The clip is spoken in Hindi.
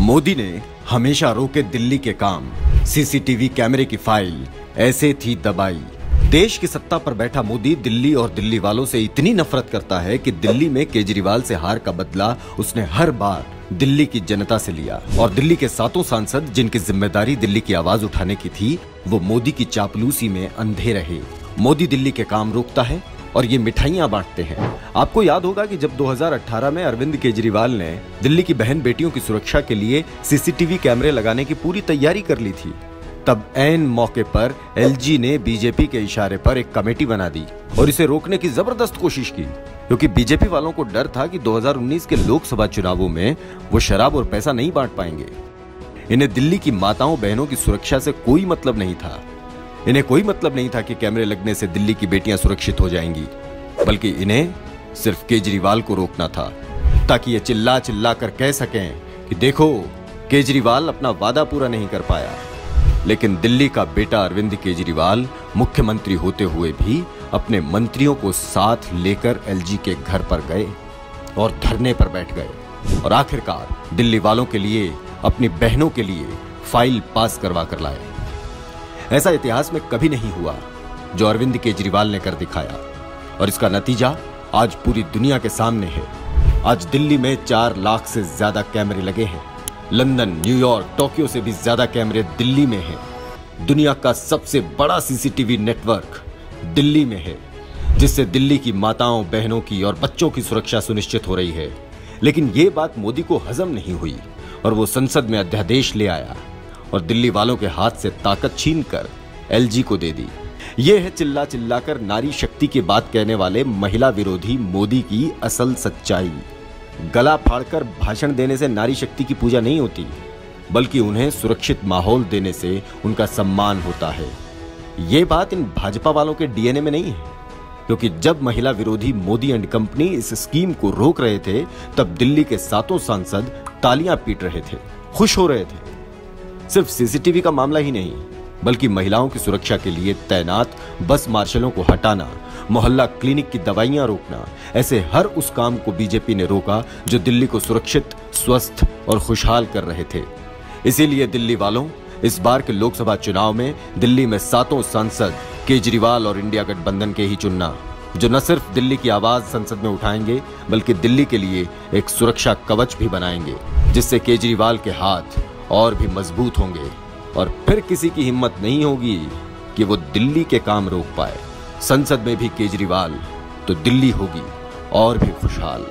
मोदी ने हमेशा रोके दिल्ली के काम, सीसीटीवी कैमरे की फाइल ऐसे थी दबाई। देश की सत्ता पर बैठा मोदी दिल्ली और दिल्ली वालों से इतनी नफरत करता है कि दिल्ली में केजरीवाल से हार का बदला उसने हर बार दिल्ली की जनता से लिया। और दिल्ली के 7 सांसद जिनकी जिम्मेदारी दिल्ली की आवाज उठाने की थी, वो मोदी की चापलूसी में अंधे रहे। मोदी दिल्ली के काम रोकता है और ये मिठाइयां बांटते हैं। आपको याद होगा कि जब 2018 में अरविंद केजरीवाल ने दिल्ली की बहन बेटियों की सुरक्षा के लिए सीसीटीवी कैमरे लगाने की पूरी तैयारी कर ली थी, तब ऐन मौके पर एलजी ने बीजेपी के इशारे पर एक कमेटी बना दी और इसे रोकने की जबरदस्त कोशिश की, क्योंकि बीजेपी वालों को डर था कि 2019 के लोकसभा चुनावों में वो शराब और पैसा नहीं बांट पाएंगे। इन्हें दिल्ली की माताओं बहनों की सुरक्षा से कोई मतलब नहीं था। इन्हें कोई मतलब नहीं था कि कैमरे लगने से दिल्ली की बेटियां सुरक्षित हो जाएंगी, बल्कि इन्हें सिर्फ केजरीवाल को रोकना था, ताकि ये चिल्ला चिल्ला कर कह सकें कि देखो, केजरीवाल अपना वादा पूरा नहीं कर पाया। लेकिन दिल्ली का बेटा अरविंद केजरीवाल मुख्यमंत्री होते हुए भी अपने मंत्रियों को साथ लेकर एलजी के घर पर गए और धरने पर बैठ गए और आखिरकार दिल्ली वालों के लिए, अपनी बहनों के लिए फाइल पास करवा कर लाए। ऐसा इतिहास में कभी नहीं हुआ जो अरविंद केजरीवाल ने कर दिखाया, और इसका नतीजा आज पूरी दुनिया के सामने है। आज दिल्ली में 4 लाख से ज्यादा कैमरे लगे हैं। लंदन, न्यूयॉर्क, टोक्यो से भी ज्यादा कैमरे दिल्ली में हैं। दुनिया का सबसे बड़ा सीसीटीवी नेटवर्क दिल्ली में है, जिससे दिल्ली की माताओं बहनों की और बच्चों की सुरक्षा सुनिश्चित हो रही है। लेकिन ये बात मोदी को हजम नहीं हुई और वो संसद में अध्यादेश ले आया और दिल्ली वालों के हाथ से ताकत छीनकर एलजी को दे दी। ये है चिल्ला चिल्लाकर नारी शक्ति की बात कहने वाले महिला विरोधी मोदी की असल सच्चाई। गला फाड़कर भाषण देने से नारी शक्ति की पूजा नहीं होती, बल्कि उन्हें सुरक्षित माहौल देने से उनका सम्मान होता है। ये बात इन भाजपा वालों के डीएनए में नहीं है, क्योंकि जब महिला विरोधी मोदी एंड कंपनी इस स्कीम को रोक रहे थे, तब दिल्ली के 7 सांसद तालियां पीट रहे थे, खुश हो रहे थे। सिर्फ सीसीटीवी का मामला ही नहीं, बल्कि महिलाओं की सुरक्षा के लिए तैनात बस मार्शलों को हटाना, मोहल्ला क्लिनिक की दवाइयां रोकना, ऐसे हर उस काम को बीजेपी ने रोका जो दिल्ली को सुरक्षित, स्वस्थ और खुशहाल कर रहे थे। इसीलिए दिल्ली वालों, इस बार के लोकसभा चुनाव में दिल्ली में 7 सांसद केजरीवाल और इंडिया गठबंधन के ही चुनना, जो न सिर्फ दिल्ली की आवाज संसद में उठाएंगे, बल्कि दिल्ली के लिए एक सुरक्षा कवच भी बनाएंगे, जिससे केजरीवाल के हाथ और भी मजबूत होंगे और फिर किसी की हिम्मत नहीं होगी कि वो दिल्ली के काम रोक पाए। संसद में भी केजरीवाल तो दिल्ली होगी और भी खुशहाल।